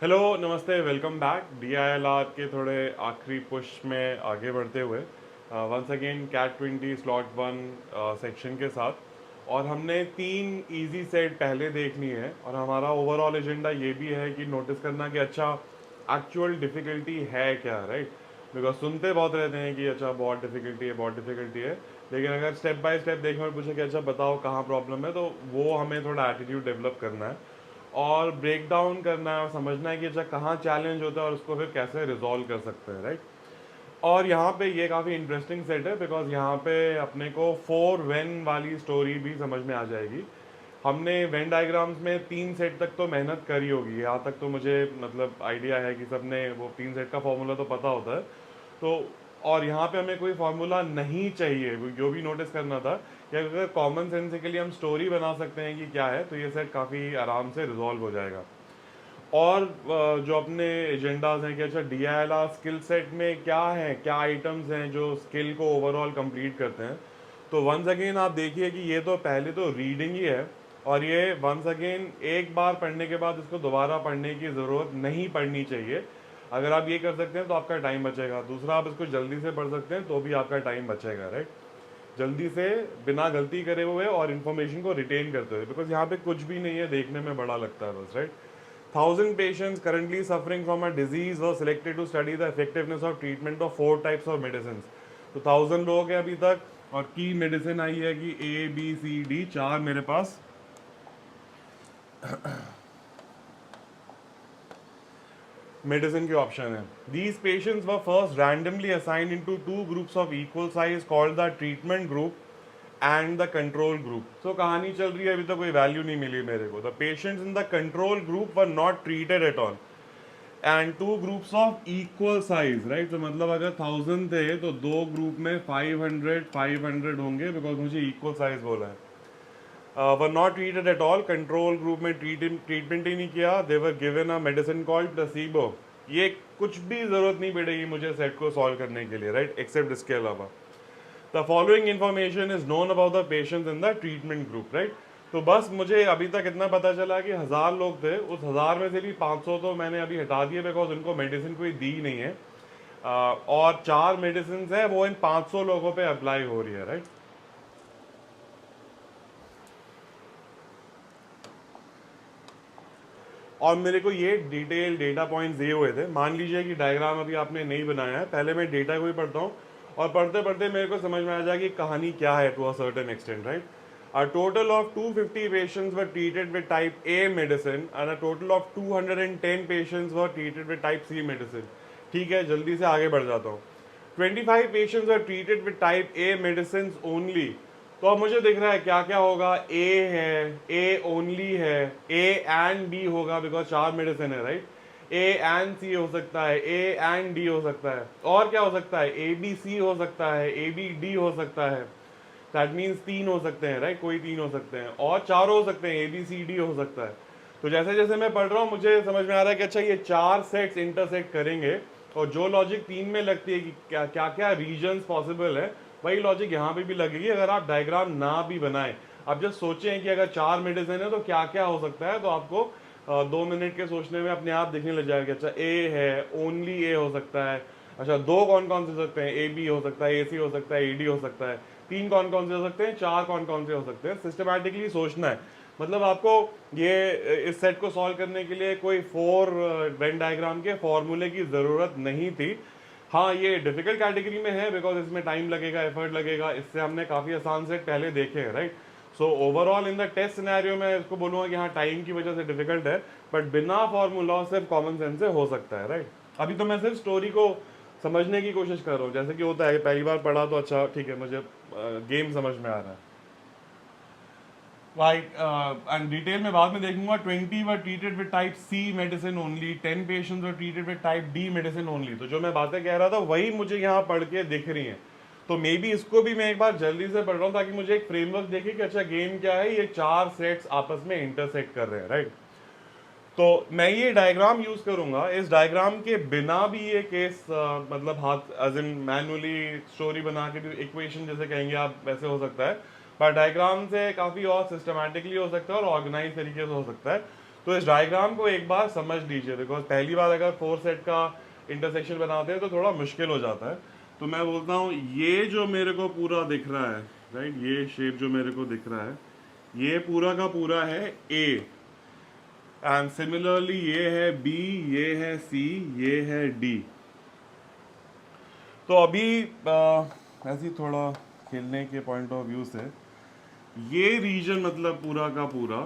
Hello, नमस्ते, welcome back. DILR के थोड़े आखिरी पुश में आगे बढ़ते हुए once again CAT 20 slot 1 section के साथ, और हमने 3 इजी सेट पहले देख लिए हैं और हमारा ओवरऑल एजेंडा ये भी है कि नोटिस करना कि अच्छा एक्चुअल डिफ़िकल्टी है क्या, राइट। बिकॉज सुनते बहुत रहते हैं कि अच्छा बहुत डिफ़िकल्टी है, बहुत डिफ़िकल्टी है, लेकिन अगर स्टेप बाय स्टेप देखें और पूछे कि अच्छा बताओ कहाँ प्रॉब्लम है, तो वो हमें थोड़ा एटीट्यूड डेवलप करना है और ब्रेक डाउन करना है और समझना है कि अच्छा कहाँ चैलेंज होता है और उसको फिर कैसे रिजॉल्व कर सकते हैं, राइट। और यहाँ पे ये काफ़ी इंटरेस्टिंग सेट है बिकॉज यहाँ पे अपने को 4 वेन वाली स्टोरी भी समझ में आ जाएगी। हमने वेन डायग्राम्स में 3 सेट तक तो मेहनत करी होगी, यहाँ तक तो मुझे मतलब आइडिया है कि सबने वो 3 सेट का फॉर्मूला तो पता होता है। तो और यहाँ पे हमें कोई फार्मूला नहीं चाहिए, जो भी नोटिस करना था कि अगर कॉमन सेंसिकली हम स्टोरी बना सकते हैं कि क्या है, तो ये सेट काफ़ी आराम से रिजॉल्व हो जाएगा। और जो अपने एजेंडाज हैं कि अच्छा DILR स्किल सेट में क्या है, क्या आइटम्स हैं जो स्किल को ओवरऑल कंप्लीट करते हैं। तो वंस अगेन आप देखिए कि ये तो पहले तो रीडिंग ही है, और ये वंस अगेन एक बार पढ़ने के बाद इसको दोबारा पढ़ने की ज़रूरत नहीं पड़नी चाहिए। अगर आप ये कर सकते हैं तो आपका टाइम बचेगा। दूसरा, आप इसको जल्दी से पढ़ सकते हैं तो भी आपका टाइम बचेगा, राइट। जल्दी से, बिना गलती करे हुए और इन्फॉर्मेशन को रिटेन करते हुए, बिकॉज यहाँ पे कुछ भी नहीं है, देखने में बड़ा लगता है बस, right. 1,000 patients currently suffering from a disease were selected to study the effectiveness of treatment of 4 types of medicines। तो 1,000 लोग हैं अभी तक, और की मेडिसिन आई है कि ABCD 4 मेरे पास मेडिसिन के ऑप्शन है। These patients were first randomly assigned into 2 groups of equal size called the treatment group and the control group. तो कहानी चल रही है, अभी तक कोई वैल्यू नहीं मिली मेरे को। The patients in the control group were not treated at all and 2 groups of equal size, right. तो मतलब अगर 1,000 थे तो 2 ग्रुप में 500 होंगे, बिकॉज मुझे इक्वल साइज बोला है। Were not treated at all, control group में ट्रीटमेंट ही नहीं किया। They were given a medicine called placebo. ये कुछ भी जरूरत नहीं पड़ेगी मुझे सेट को सॉल्व करने के लिए, राइट, एक्सेप्ट इसके अलावा। The following information is known about the patients in the treatment group, right. तो बस मुझे अभी तक इतना पता चला कि 1,000 लोग थे, उस 1,000 में से भी 500 तो मैंने अभी हटा दिए बिकॉज उनको मेडिसिन कोई दी नहीं है। और 4 मेडिसिन है वो इन 500 लोगों पे अप्लाई हो रही है, राइट। और मेरे को ये डिटेल डेटा पॉइंट्स दिए हुए थे। मान लीजिए कि डायग्राम अभी आपने नहीं बनाया है, पहले मैं डेटा को ही पढ़ता हूँ, और पढ़ते पढ़ते मेरे को समझ में आ जाए कि कहानी क्या है to a certain extent, right. A total of 250 patients were treated with type A medicine and a total of 210 patients were treated with type C medicine। ठीक है, जल्दी से आगे बढ़ जाता हूँ। 25 patients were treated with type A medicines only। तो अब मुझे दिख रहा है क्या क्या होगा। ए है, ए ओनली है, ए एंड बी होगा बिकॉज 4 मेडिसिन है, राइट। ए एंड सी हो सकता है, ए एंड डी हो सकता है, और क्या हो सकता है, ए बी सी हो सकता है, ए बी डी हो सकता है। दैट मीन्स 3 हो सकते हैं, राइट, कोई 3 हो सकते हैं, और 4 हो सकते हैं, ए बी सी डी हो सकता है। तो जैसे जैसे मैं पढ़ रहा हूँ मुझे समझ में आ रहा है कि अच्छा ये 4 सेट्स इंटरसेक्ट करेंगे, और जो लॉजिक 3 में लगती है कि क्या क्या क्या रीजन्स पॉसिबल है, वही लॉजिक यहाँ पे भी लगेगी अगर आप डायग्राम ना भी बनाए। आप जस्ट सोचें कि अगर 4 मेडिसिन है तो क्या क्या हो सकता है, तो आपको 2 मिनट के सोचने में अपने आप दिखने लग जाएगा कि अच्छा ए है, ओनली ए हो सकता है। अच्छा, 2 कौन कौन से हो सकते हैं, ए बी हो सकता है, ए सी हो सकता है, ए डी हो सकता है। 3 कौन कौन से हो सकते हैं, 4 कौन कौन से हो सकते हैं। सिस्टमैटिकली सोचना है। मतलब आपको ये इस सेट को सॉल्व करने के लिए कोई 4 वेन डायग्राम के फॉर्मूले की ज़रूरत नहीं थी। हाँ, ये डिफिकल्ट कैटेगरी में है बिकॉज इसमें टाइम लगेगा, एफर्ट लगेगा। इससे हमने काफ़ी आसान सेट पहले देखे हैं, right. So overall in the test scenario में इसको बोलूँगा कि हाँ टाइम की वजह से डिफिकल्ट है, बट बिना फॉर्मूला सिर्फ कॉमन सेंस से हो सकता है, राइट। अभी तो मैं सिर्फ स्टोरी को समझने की कोशिश कर रहा हूँ, जैसे कि होता है पहली बार पढ़ा तो अच्छा ठीक है, मुझे गेम समझ में आ रहा है, राइट। एंड डिटेल में बाद में देखूंगा। 20 were treated with type C medicine only, 10 patients were treated with type D medicine only. तो जो मैं बातें कह रहा था वही मुझे यहाँ पढ़ के दिख रही हैं। तो मे बी इसको भी मैं एक बार जल्दी से पढ़ रहा हूँ ताकि मुझे एक फ्रेमवर्क देखे कि अच्छा गेम क्या है, ये 4 सेट्स आपस में इंटरसेक्ट कर रहे हैं, राइट। तो मैं ये डायग्राम यूज करूंगा। इस डायग्राम के बिना भी ये केस मतलब हाथ एज इन मैनुअली स्टोरी बना के भी इक्वेशन जैसे कहेंगे आप वैसे हो सकता है, पर डायग्राम से काफ़ी और सिस्टमैटिकली हो सकता है और ऑर्गेनाइज तरीके से हो सकता है। तो इस डायग्राम को एक बार समझ लीजिए, बिकॉज पहली बार अगर 4 सेट का इंटरसेक्शन बनाते हैं तो थोड़ा मुश्किल हो जाता है। तो मैं बोलता हूँ ये जो मेरे को पूरा दिख रहा है, राइट, ये शेप जो मेरे को दिख रहा है, ये पूरा का पूरा है ए, एंड सिमिलरली ये है बी, ये है सी, ये है डी। तो अभी ऐसी थोड़ा खेलने के पॉइंट ऑफ व्यू से ये रीजन मतलब पूरा का पूरा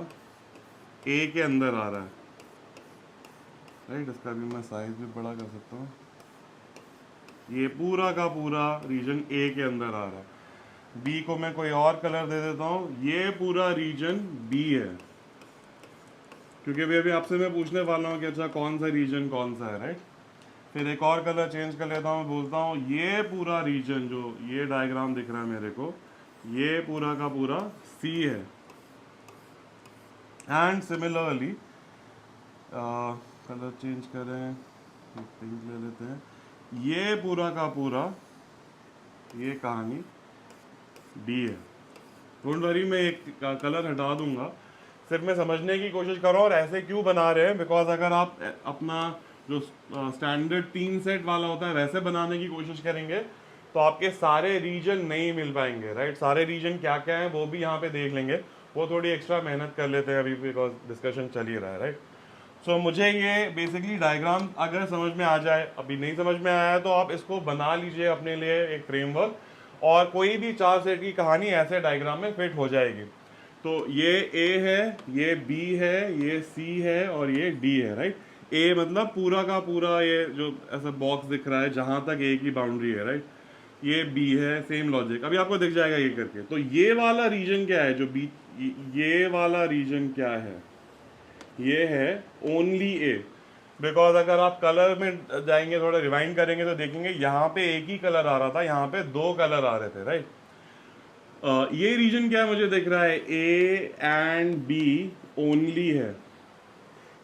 ए के अंदर आ रहा है, राइट। इसका भी मैं साइज भी बड़ा कर सकता हूँ। ये पूरा का पूरा रीजन ए के अंदर आ रहा है। बी को मैं कोई और कलर दे देता हूँ, ये पूरा रीजन बी है, क्योंकि अभी आपसे मैं पूछने वाला हूँ कि अच्छा कौन सा रीजन कौन सा है, राइट। फिर एक और कलर चेंज कर लेता हूँ, बोलता हूँ ये पूरा रीजन जो ये डायग्राम दिख रहा है मेरे को, ये पूरा का पूरा सी है। एंड सिमिलरली कलर चेंज करें, पिंक ले लेते हैं, ये पूरा का पूरा ये कहानी डी है। डोंट वरी, मैं एक कलर हटा दूंगा, सिर्फ मैं समझने की कोशिश कर रहा हूँ और ऐसे क्यों बना रहे हैं, बिकॉज अगर आप अपना जो स्टैंडर्ड 3 सेट वाला होता है वैसे बनाने की कोशिश करेंगे तो आपके सारे रीजन नहीं मिल पाएंगे, राइट। सारे रीजन क्या क्या हैं वो भी यहाँ पे देख लेंगे, वो थोड़ी एक्स्ट्रा मेहनत कर लेते हैं अभी, बिकॉज डिस्कशन चल ही रहा है, राइट। सो मुझे ये बेसिकली डायग्राम अगर समझ में आ जाए, अभी नहीं समझ में आया है तो आप इसको बना लीजिए अपने लिए एक फ्रेमवर्क, और कोई भी 4 सेट की कहानी ऐसे डायग्राम में फिट हो जाएगी। तो ये ए है, ये बी है, ये सी है और ये डी है, राइट। ए मतलब पूरा का पूरा ये जो ऐसा बॉक्स दिख रहा है जहां तक ए की बाउंड्री है, राइट। ये बी है, सेम लॉजिक अभी आपको दिख जाएगा ये करके। तो ये वाला रीजन क्या है जो बी, ये वाला रीजन क्या है, ये है ओनली ए। बिकॉज अगर आप कलर में जाएंगे, थोड़ा रिवाइंड करेंगे तो देखेंगे यहाँ पे एक ही कलर आ रहा था, यहाँ पे 2 कलर आ रहे थे, राइट। ये रीजन क्या है मुझे दिख रहा है, ए एंड बी ओनली है।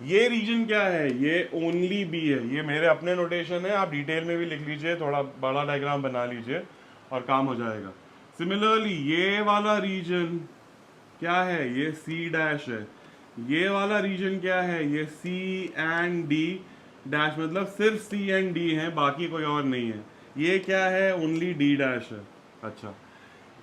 ये रीजन क्या है, ये ओनली बी है। ये मेरे अपने नोटेशन है, आप डिटेल में भी लिख लीजिए, थोड़ा बड़ा डायग्राम बना लीजिए और काम हो जाएगा। सिमिलरली ये वाला रीजन क्या है, ये सी डैश है। ये वाला रीजन क्या है, ये सी एंड डी डैश, मतलब सिर्फ सी एंड डी है, बाकी कोई और नहीं है। ये क्या है, ओनली डी डैश है। अच्छा,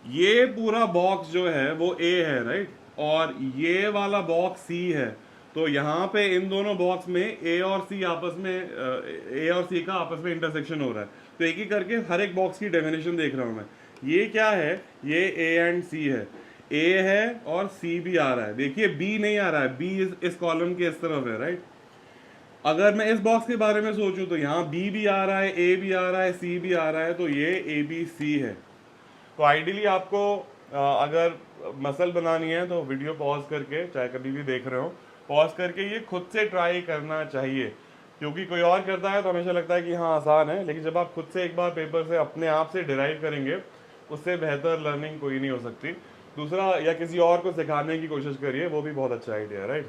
ये पूरा बॉक्स जो है वो ए है, राइट, और ये वाला बॉक्स सी है। तो यहाँ पे इन दोनों बॉक्स में ए और सी आपस में ए और सी का आपस में इंटरसेक्शन हो रहा है। तो एक ही करके हर एक बॉक्स की डेफिनेशन देख रहा हूँ मैं। ये क्या है, ये ए एंड सी है, ए है और सी भी आ रहा है। देखिए बी नहीं आ रहा है, बी इस कॉलम के इस तरफ है, राइट। अगर मैं इस बॉक्स के बारे में सोचूं तो यहाँ बी भी आ रहा है, ए भी आ रहा है, सी भी आ रहा है, तो ये ए बी सी है। तो आइडियली आपको अगर मसल बनानी है तो वीडियो पॉज करके, चाहे कभी भी देख रहे हो, पॉज करके ये खुद से ट्राई करना चाहिए। क्योंकि कोई और करता है तो हमेशा लगता है कि हाँ आसान है, लेकिन जब आप खुद से एक बार पेपर से अपने आप से डिराइव करेंगे, उससे बेहतर लर्निंग कोई नहीं हो सकती। दूसरा, या किसी और को सिखाने की कोशिश करिए, वो भी बहुत अच्छा आइडिया है, राइट।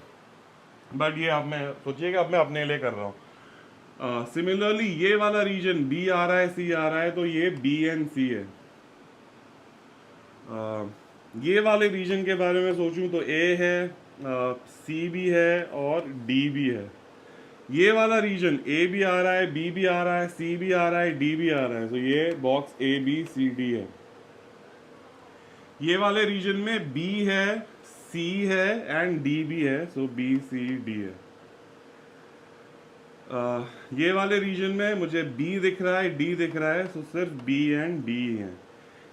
बट ये आप मैं सोचिएगा अब मैं अपने लिए कर रहा हूँ। सिमिलरली ये वाला रीजन बी आ रहा है, सी आ रहा है, तो ये बी एंड सी है। ये वाले रीजन के बारे में सोचूं तो ए है, सी भी है और डी भी है। ये वाला रीजन ए भी आ रहा है, बी भी आ रहा है, सी भी आ रहा है, डी भी आ रहा है, तो ये box A B C D है। ये वाले रीजन में बी है, सी है एंड डी भी है, सो बी सी डी है। ये वाले रीजन में मुझे बी दिख रहा है, डी दिख रहा है, सो सिर्फ बी एंड डी है।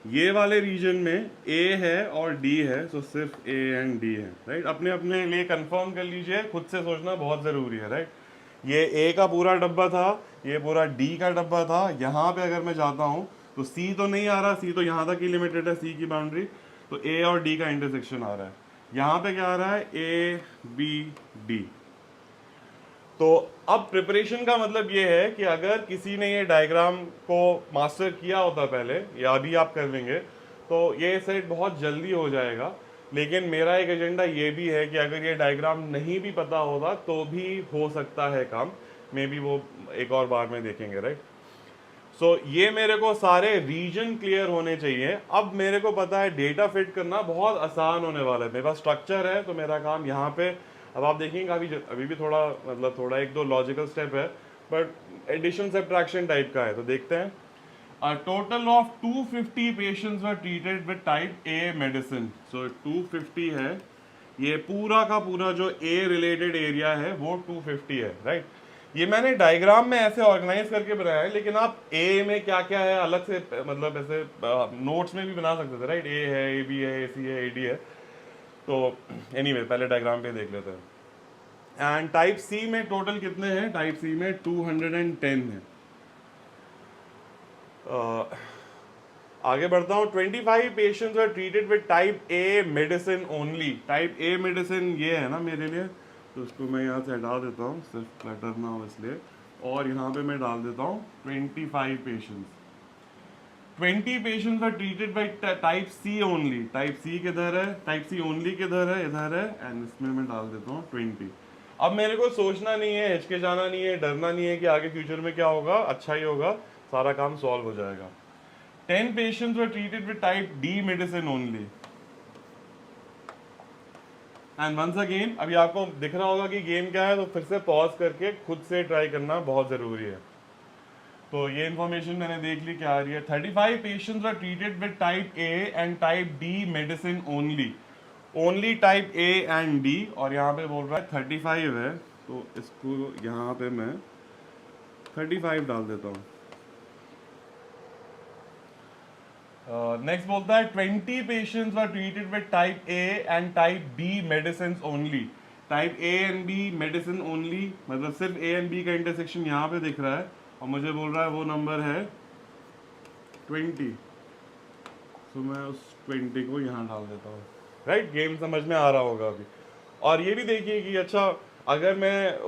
ये वाले रीजन में ए है और डी है, सो सिर्फ ए एंड डी है, राइट। अपने अपने लिए कंफर्म कर लीजिए, खुद से सोचना बहुत ज़रूरी है, राइट। ये ए का पूरा डब्बा था, ये पूरा डी का डब्बा था। यहाँ पे अगर मैं जाता हूँ तो सी तो नहीं आ रहा, सी तो यहाँ तक ही लिमिटेड है, सी की बाउंड्री। तो ए और डी का इंटरसेक्शन आ रहा है। यहाँ पे क्या आ रहा है, ए बी डी। तो अब प्रिपरेशन का मतलब ये है कि अगर किसी ने ये डायग्राम को मास्टर किया होता पहले, या अभी आप कर लेंगे, तो ये सेट बहुत जल्दी हो जाएगा। लेकिन मेरा एक एजेंडा ये भी है कि अगर ये डायग्राम नहीं भी पता होगा तो भी हो सकता है काम, मे बी वो एक और बार में देखेंगे, राइट। सो ये मेरे को सारे रीजन क्लियर होने चाहिए। अब मेरे को पता है डेटा फिट करना बहुत आसान होने वाला है। मेरे पास स्ट्रक्चर है, तो मेरा काम यहाँ पे अब आप देखेंगे अभी भी थोड़ा मतलब थोड़ा एक दो लॉजिकल स्टेप है, बट एडिशन सब्ट्रैक्शन टाइप का है। तो देखते हैं। A total of 250 patients were treated with type A medicine. So 250 है, ये पूरा का पूरा जो A रिलेटेड एरिया है वो 250 है, राइट। ये मैंने डायग्राम में ऐसे ऑर्गेनाइज करके बनाया है, लेकिन आप A में क्या क्या है अलग से मतलब ऐसे नोट्स में भी बना सकते थे, राइट। A है, AB है, AC है, AD है। तो एनीवे पहले डायग्राम पे देख लेते हैं। एंड टाइप सी में टोटल कितने हैं? टाइप सी में 210 है। आगे बढ़ता हूँ। 25 patients are treated with type A medicine only. Type A medicine ये है ना मेरे लिए, तो उसको मैं यहाँ से हटा देता हूँ, सिर्फ क्लटर ना हो इसलिए। और यहाँ पे मैं डाल देता हूँ 25 patients. 20 patients are treated by type C only. Type C किधर है? टाइप सी ओनली किधर है? इधर है। एंड इसमें मैं डाल देता हूँ 20। अब मेरे को सोचना नहीं है, हिचकिचाना नहीं है, डरना नहीं है कि आगे फ्यूचर में क्या होगा, अच्छा ही होगा, सारा काम सॉल्व हो जाएगा। 10 patients were treated with type D medicine only. And once again, अभी आपको दिख रहा होगा कि गेम क्या है, तो फिर से पॉज करके खुद से ट्राई करना बहुत ज़रूरी है। तो ये इन्फॉर्मेशन मैंने देख ली क्या आ रही है। 35 patients are treated with type A and type D medicine only. Only type A and D, और यहाँ पे बोल रहा है 35 है, तो इसको यहाँ पे मैं 35 डाल देता हूँ। नेक्स्ट बोलता है 20 patients are treated with type A and type B medicine only. Type A and B medicine only मतलब सिर्फ ए एंड बी का इंटरसेक्शन यहाँ पे दिख रहा है, और मुझे बोल रहा है वो नंबर है 20। तो मैं उस 20 को यहाँ डाल देता हूँ, राइट। गेम समझ में आ रहा होगा अभी। और ये भी देखिए कि अच्छा, अगर मैं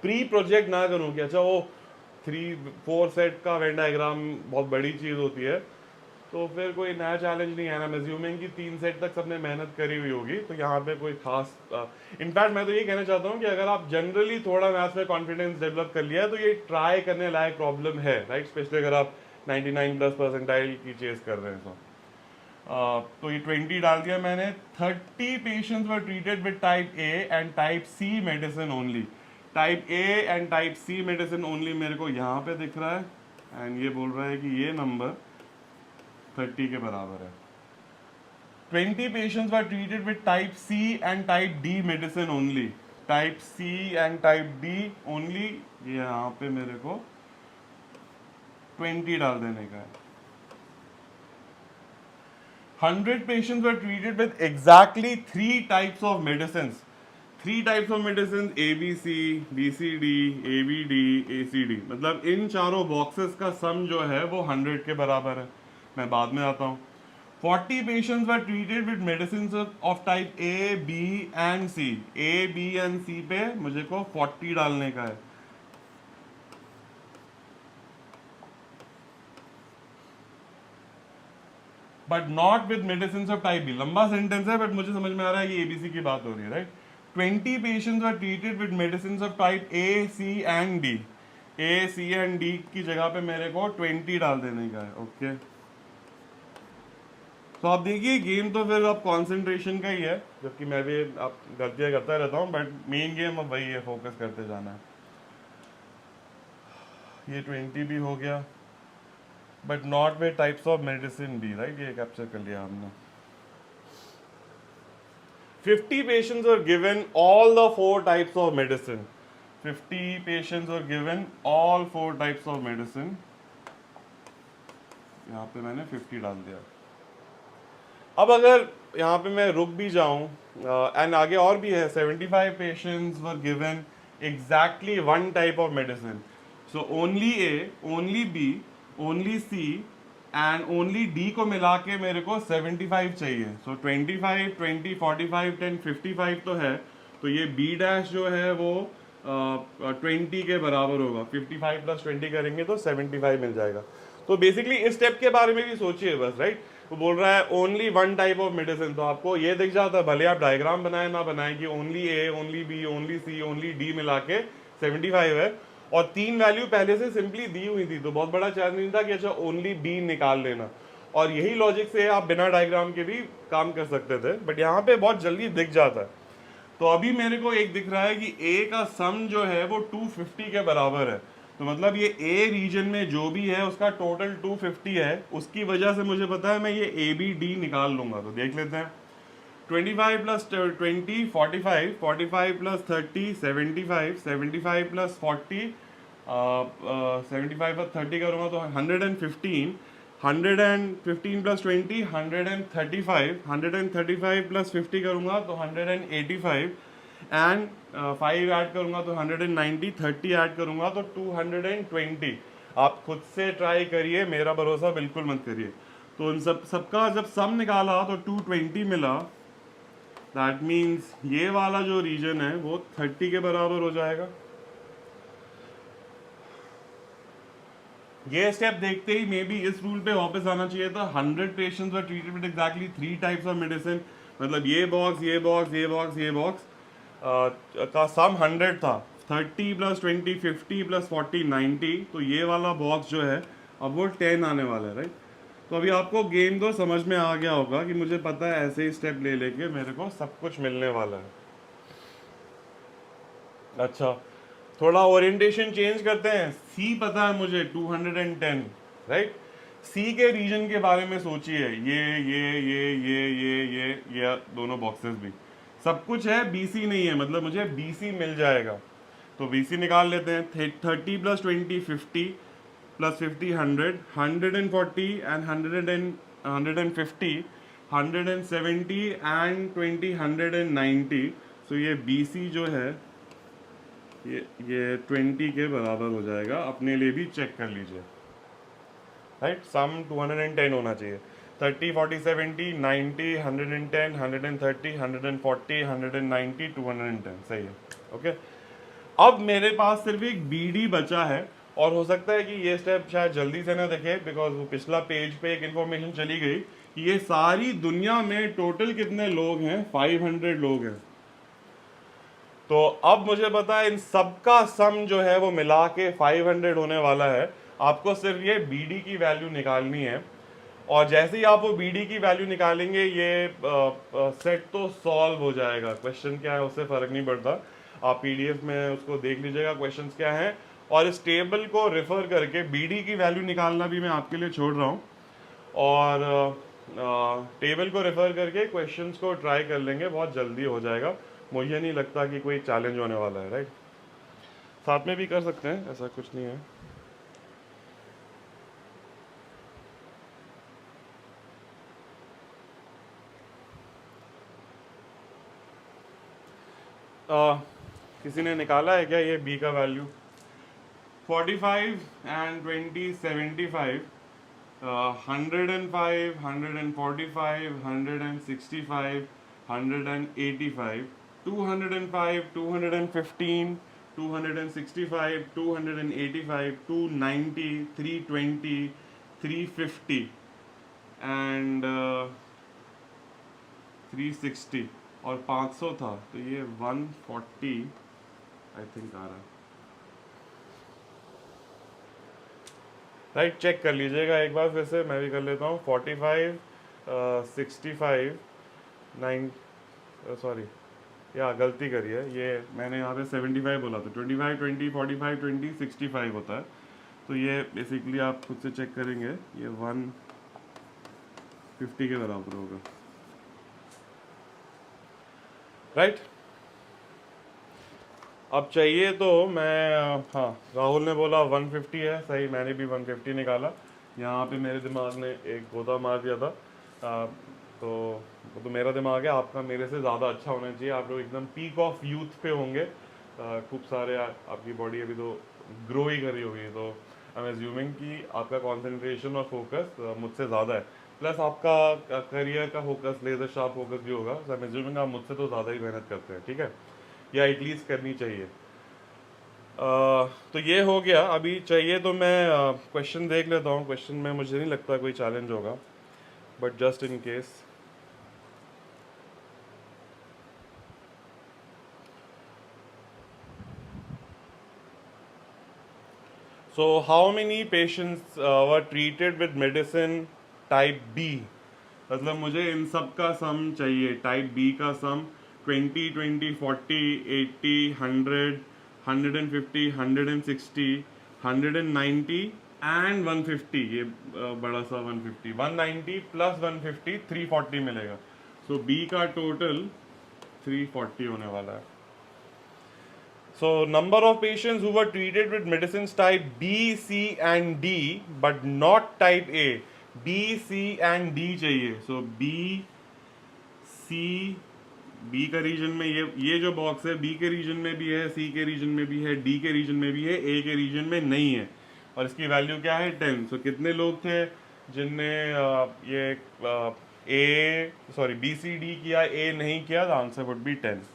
प्री प्रोजेक्ट ना करूँ कि अच्छा वो 3-4 सेट का वेन डायग्राम बहुत बड़ी चीज़ होती है, तो फिर कोई नया चैलेंज नहीं है ना। मैं अज्यूमिंग कि 3 सेट तक सबने मेहनत करी हुई होगी, तो यहाँ पे कोई खास इनफैक्ट मैं तो ये कहना चाहता हूँ कि अगर आप जनरली थोड़ा मैथ्स में कॉन्फिडेंस डेवलप कर लिया है, तो ये ट्राई करने लायक प्रॉब्लम है, राइट। स्पेशली अगर आप 99+ परसेंटाइल की चेस कर रहे हैं तो ये 20 डाल दिया मैंने। 30 patients were treated with type A and type C medicine only. Type A and type C medicine only मेरे को यहाँ पे दिख रहा है, एंड ये बोल रहा है कि ये नंबर 30 के बराबर है। 20 patients were treated with type C and type D medicine only. Type C and type D only, ये यहाँ पे मेरे को 20 डाल देने का है। 100 patients were treated with exactly 3 types of medicines. 3 types of medicines, ABC, BCD, ABD, ACD। मतलब इन चारों बॉक्सेस का सम जो है वो 100 के बराबर है। मैं बाद में आता हूँ। 40 patients were treated with medicines of type A, B and C। A, B and C पे मुझे को 40 डालने का है। But not with medicine of type B. लंबा सेंटेंस है, बट मुझे समझ में आ रहा है ये एबीसी की बात हो रही है, right. 20 patients are treated with medicine of type A, C and D. A, C and D की जगह पे मेरे को 20 डाल देने का है, ओके। तो आप देखिए गेम तो फिर अब कॉन्सेंट्रेशन का ही है, जबकि मैं भी अब गलतियां करता रहता हूँ, बट मेन गेम अब वही है, फोकस करते जाना है। ये 20 भी हो गया, but not with types of medicine B, right. ये कैप्चर कर लिया हमने। 50 patients were given all the 4 types of medicine. 50 patients were given all 4 types of medicine. यहाँ पे मैंने 50 डाल दिया। अब अगर यहाँ पे मैं रुक भी जाऊँ एंड आगे और भी है, 75 patients were given exactly 1 type of medicine. So only A, only B, only C and only D को मिला के मेरे को 75 चाहिए। सो 25, 20, 45, 10, 55 तो है, तो ये बी डैश जो है वो 20 के बराबर होगा। 55 + 20 करेंगे तो 75 मिल जाएगा। तो बेसिकली इस स्टेप के बारे में भी सोचिए बस, राइट। वो बोल रहा है ओनली 1 टाइप ऑफ मेडिसिन, तो आपको ये दिख जाता है, भले आप डायग्राम बनाए ना बनाए, कि ओनली ए, ओनली बी, ओनली सी, ओनली डी मिला के 75 है, और 3 वैल्यू पहले से सिंपली दी हुई थी, तो बहुत बड़ा चैलेंज नहीं था कि अच्छा ओनली बी निकाल लेना। और यही लॉजिक से आप बिना डायग्राम के भी काम कर सकते थे, बट यहाँ पे बहुत जल्दी दिख जाता है। तो अभी मेरे को एक दिख रहा है कि ए का सम जो है वो 250 के बराबर है। तो मतलब ये ए रीजन में जो भी है उसका टोटल 250 है। उसकी वजह से मुझे पता है मैं ये ए बी डी निकाल लूंगा। तो देख लेते हैं। 25 प्लस 20 45, 45 प्लस 30 75, 75 प्लस 40 75 प्लस 30 करूँगा तो 115, 115 प्लस 20 135, 135 प्लस 50 करूँगा तो 185 एंड 5 ऐड करूँगा तो 190, 30 ऐड करूँगा तो 220। आप खुद से ट्राई करिए, मेरा भरोसा बिल्कुल मत करिए। तो उन सबका जब सम निकाला तो 220 मिला। दैट मीन्स ये वाला जो रीजन है वो 30 के बराबर हो जाएगा। ये स्टेप देखते ही मे बी इस रूल पे वापस आना चाहिए था। 100 patients were treated with exactly 3 types of medicine. मतलब ये बॉक्स, ये बॉक्स, ये बॉक्स, ये बॉक्स का सम 100 था। 30 प्लस 20 50 प्लस 40 90। तो ये वाला बॉक्स जो है अब वो 10 आने वाला है, राइट। तो अभी आपको गेम तो समझ में आ गया होगा कि मुझे पता है ऐसे ही स्टेप ले लेके मेरे को सब कुछ मिलने वाला है। अच्छा, थोड़ा ओरिएंटेशन चेंज करते हैं। सी पता है मुझे 210, राइट। सी के रीजन के बारे में सोचिए। ये दोनों बॉक्सेस भी सब कुछ है, बीसी नहीं है, मतलब मुझे बीसी मिल जाएगा। तो बीसी निकाल लेते हैं। 30 प्लस 20 50 प्लस 50 100, 140 एंड 150, 170 एंड 20 190। सो ये बीसी जो है ये 20 के बराबर हो जाएगा। अपने लिए भी चेक कर लीजिए, राइट। सम 210 होना चाहिए। 30 40 70 90 110 130 140 190 210, सही है। ओके, अब मेरे पास सिर्फ एक बीडी बचा है और हो सकता है कि ये स्टेप शायद जल्दी से ना देखे, बिकॉज वो पिछला पेज पे एक इन्फॉर्मेशन चली गई कि ये सारी दुनिया में टोटल कितने लोग हैं, 500 लोग हैं। तो अब मुझे पता है इन सबका सम जो है वो मिला के 500 होने वाला है। आपको सिर्फ ये बीडी की वैल्यू निकालनी है और जैसे ही आप वो बीडी की वैल्यू निकालेंगे ये सेट तो सॉल्व हो जाएगा। क्वेश्चन क्या है उससे फर्क नहीं पड़ता, आप पीडीएफ में उसको देख लीजिएगा क्वेश्चंस क्या हैं, और इस टेबल को रेफर करके बीडी की वैल्यू निकालना भी मैं आपके लिए छोड़ रहा हूँ। और टेबल को रेफर करके क्वेश्चंस को ट्राई कर लेंगे, बहुत जल्दी हो जाएगा। मुझे नहीं लगता कि कोई चैलेंज होने वाला है, राइट। साथ में भी कर सकते हैं, ऐसा कुछ नहीं है। किसी ने निकाला है क्या ये बी का वैल्यू? 45 एंड 20 75, 105 145 165 185, 205 215 265 285 290 320 350 एंड 360 और 500 था, तो ये 140 आई थिंक आ रहा है, राइट। चेक कर लीजिएगा एक बार फिर से, मैं भी कर लेता हूँ। 45 65 9, सॉरी या गलती करी है, ये मैंने यहाँ पे 75 बोला था। 25 20 45 20 65 होता है। तो ये बेसिकली आप खुद से चेक करेंगे, ये 150 के बराबर होगा, राइट। अब चाहिए तो मैं, हाँ राहुल ने बोला 150 है, सही, मैंने भी 150 निकाला। यहाँ पे मेरे दिमाग ने एक गोता मार दिया था। तो वो तो मेरा दिमाग है, आपका मेरे से ज़्यादा अच्छा होना चाहिए। आप लोग एकदम पीक ऑफ यूथ पे होंगे, खूब सारे आपकी बॉडी अभी तो ग्रो ही कर रही होगी। तो आई एम एज्यूमिंग कि आपका कंसंट्रेशन और फोकस मुझसे ज़्यादा है, प्लस आपका करियर का फोकस, लेजर शार्प फोकस भी होगा। आई एम एज्यूमिंग आप मुझसे तो ज़्यादा ही मेहनत करते हैं, ठीक है, या एटलीस्ट करनी चाहिए। तो ये हो गया। अभी चाहिए तो मैं क्वेश्चन देख लेता हूँ। क्वेश्चन में मुझे नहीं लगता कोई चैलेंज होगा, but just in case. So how many patients were treated with medicine type B? मतलब मुझे इन सब का सम चाहिए। टाइप बी का सम 20, 20, 40, 80, 100, 150, 160, 190 एंड 150. ये बड़ा सा 150, 190 प्लस 150, 340 मिलेगा. सो बी का टोटल 340 होने वाला है. So, number of patients who were treated with medicines type B, C and D but not type A. B, C and D चाहिए. So, B, C, B का रीजन में ये जो बॉक्स है B के रीजन में भी है, C के रीजन में भी है, D के रीजन में भी है, A के रीजन में नहीं है. और इसकी वैल्यू क्या है? 10. So, कितने लोग थे जिनने ये B, C, D किया, A नहीं किया? The answer would be 10.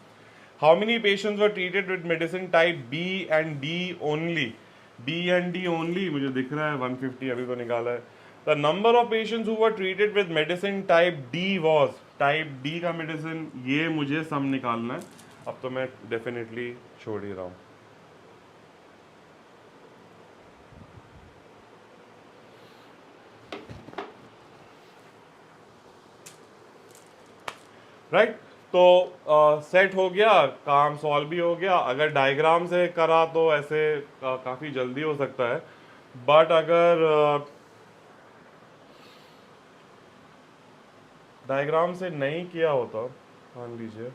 How many patients were treated with medicine type B and D only? B and D only मुझे दिख रहा है 150 अभी तो निकाला है. The number of patients who were treated with medicine type D was, type D का medicine ये मुझे सम निकालना है. अब तो मैं डेफिनेटली छोड़ ही रहा हूँ. राइट तो सेट हो गया, काम सॉल्व भी हो गया. अगर डायग्राम से करा तो ऐसे काफ़ी जल्दी हो सकता है, बट अगर डायग्राम से नहीं किया होता, मान लीजिए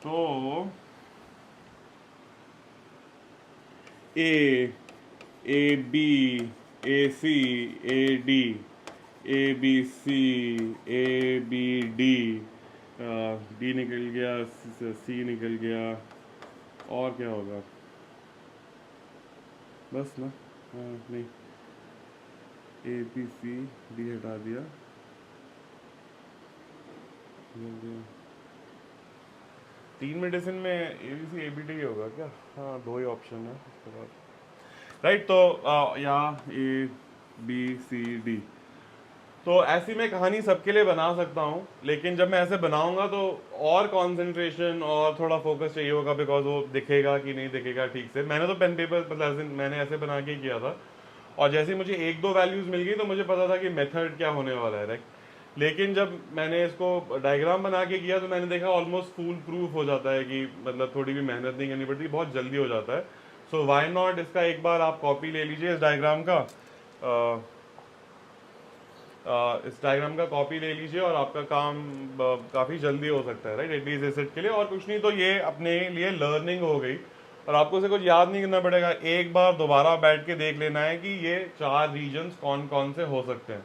तो A B A C A D A B C A B D, D निकल गया, सी निकल गया, और क्या होगा? बस ना. नहीं, ए बी सी डी हटा दिया. तीन मेडिसिन में A B C A B D होगा क्या? हाँ, दो ही ऑप्शन है उसके बाद. राइट तो यहाँ ए बी सी डी. तो ऐसी मैं कहानी सबके लिए बना सकता हूँ, लेकिन जब मैं ऐसे बनाऊंगा तो और कंसंट्रेशन और थोड़ा फोकस चाहिए होगा, बिकॉज वो दिखेगा कि नहीं दिखेगा ठीक से. मैंने तो पेन पेपर मतलब मैंने ऐसे बना के किया था, और जैसे मुझे एक दो वैल्यूज मिल गई तो मुझे पता था कि मेथड क्या होने वाला है. राइट लेकिन जब मैंने इसको डायग्राम बना के किया तो मैंने देखा ऑलमोस्ट फुल प्रूफ हो जाता है कि मतलब थोड़ी भी मेहनत नहीं करनी पड़ती, बहुत जल्दी हो जाता है. सो व्हाई नॉट, इसका एक बार आप कॉपी ले लीजिए इस डायग्राम का. इस डायग्राम का कॉपी ले लीजिए और आपका काम काफ़ी जल्दी हो सकता है. राइट एटलीस्ट इस सेट के लिए, और कुछ नहीं तो ये अपने लिए लर्निंग हो गई, और आपको उसे कुछ याद नहीं करना पड़ेगा. एक बार दोबारा बैठ के देख लेना है कि ये 4 रीजन्स कौन कौन से हो सकते हैं.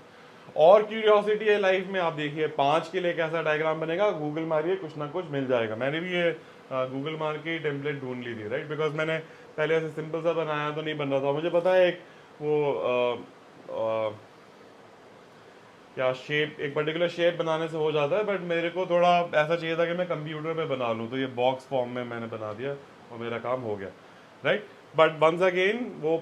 और क्यूरियोसिटी है लाइफ में, आप देखिए 5 के लिए कैसा डायग्राम बनेगा, गूगल मारिए कुछ ना कुछ मिल जाएगा. मैंने भी ये गूगल मार के टेम्पलेट ढूंढ ली थी. राइट बिकॉज मैंने पहले ऐसे सिंपल सा बनाया तो नहीं बन रहा था. मुझे पता है एक वो क्या शेप, एक पर्टिकुलर शेप बनाने से हो जाता है, बट मेरे को थोड़ा ऐसा चाहिए था कि मैं कंप्यूटर पे बना लूँ, तो ये बॉक्स फॉर्म में मैंने बना दिया और मेरा काम हो गया. राइट बट वंस अगेन वो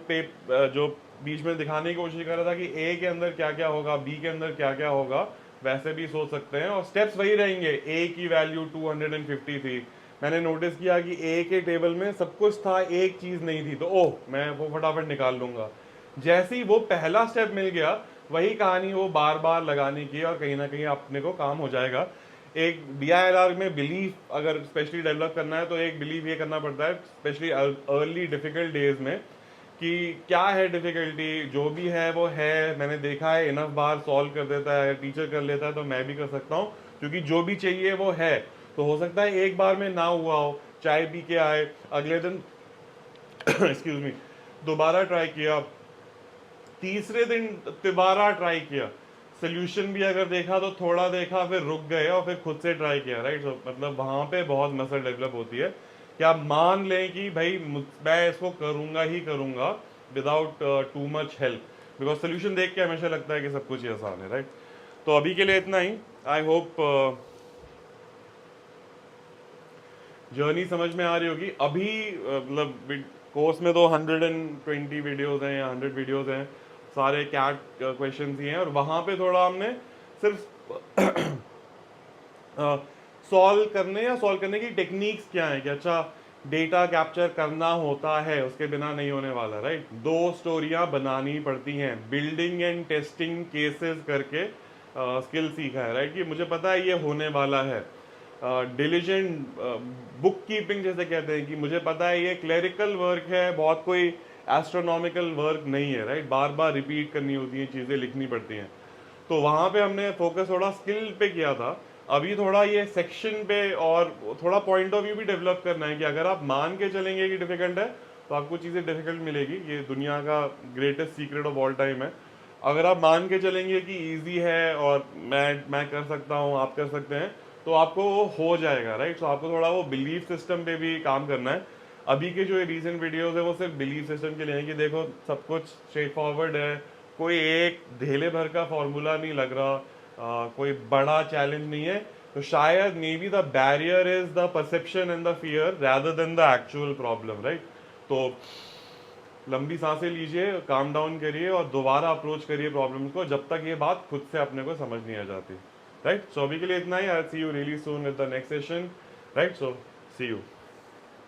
जो बीच में दिखाने की कोशिश कर रहा था कि ए के अंदर क्या क्या होगा, बी के अंदर क्या क्या होगा, वैसे भी सोच सकते हैं, और स्टेप्स वही रहेंगे. ए की वैल्यू 250 थी. मैंने नोटिस किया कि ए के टेबल में सब कुछ था, एक चीज़ नहीं थी, तो ओह मैं वो फटाफट निकाल लूँगा. जैसे ही वो पहला स्टेप मिल गया, वही कहानी वो बार बार लगाने की, और कहीं ना कहीं अपने को काम हो जाएगा. एक DILR में बिलीफ अगर स्पेशली डेवलप करना है तो एक बिलीफ ये करना पड़ता है, स्पेशली अर्ली डिफिकल्ट डेज में, कि क्या है डिफिकल्टी, जो भी है वो है. मैंने देखा है इनफ बार सॉल्व कर देता है, टीचर कर लेता है तो मैं भी कर सकता हूँ, क्योंकि जो भी चाहिए वो है. तो हो सकता है एक बार में ना हुआ हो, चाय पी के आए, अगले दिन एक्सक्यूज मी दोबारा ट्राई किया, तीसरे दिन दोबारा ट्राई किया, सोल्यूशन भी अगर देखा तो थोड़ा देखा, फिर रुक गए और फिर खुद से ट्राई किया. राइट so, मतलब वहाँ पे बहुत मसल डेवलप होती है कि आप मान लें कि भाई मैं इसको करूँगा ही करूँगा without too much help, because solution देख के हमेशा लगता है कि सब कुछ ही आसान है. राइट तो अभी के लिए इतना ही. आई होप जर्नी समझ में आ रही होगी. अभी मतलब कोर्स में तो 120 वीडियोज़ हैं या 100 वीडियोज़ हैं, सारे कैट क्वेश्चन ही हैं, और वहाँ पे थोड़ा हमने सिर्फ सॉल्व करने की टेक्निक्स क्या है कि अच्छा डेटा कैप्चर करना होता है, उसके बिना नहीं होने वाला, राइट। दो स्टोरियां बनानी पड़ती हैं, बिल्डिंग एंड टेस्टिंग केसेस करके स्किल सीखा है, राइट, कि मुझे पता है ये होने वाला है। डिलीजेंट बुक कीपिंग जैसे कहते हैं कि मुझे पता है ये क्लरिकल वर्क है, बहुत कोई एस्ट्रोनॉमिकल वर्क नहीं है, राइट, बार बार रिपीट करनी होती है, चीज़ें लिखनी पड़ती हैं। तो वहाँ पे हमने फोकस थोड़ा स्किल पे किया था। अभी थोड़ा ये सेक्शन पे और थोड़ा पॉइंट ऑफ व्यू भी डेवलप करना है कि अगर आप मान के चलेंगे कि डिफिकल्ट है तो आपको चीज़ें डिफिकल्ट मिलेगी, ये दुनिया का greatest secret of all time है। अगर आप मान के चलेंगे कि इजी है और मैं कर सकता हूँ, आप कर सकते हैं, तो आपको वो हो जाएगा, राइट। सो आपको थोड़ा वो बिलीफ सिस्टम पे भी काम करना है। अभी के जो रीसेंट वीडियोस है वो सिर्फ बिलीफ सिस्टम के लिए हैं कि देखो सब कुछ स्ट्रेट फॉरवर्ड है, कोई एक धेले भर का फॉर्मूला नहीं लग रहा, कोई बड़ा चैलेंज नहीं है। तो शायद may be the barrier is the perception and the fear rather than the actual problem, right. तो लंबी सांसें लीजिए, काम डाउन करिए और दोबारा अप्रोच करिए प्रॉब्लम को जब तक ये बात खुद से अपने को समझ नहीं आ जाती, राइट। सो अभी के लिए इतना ही। I see you really soon with the next session, right. So see you.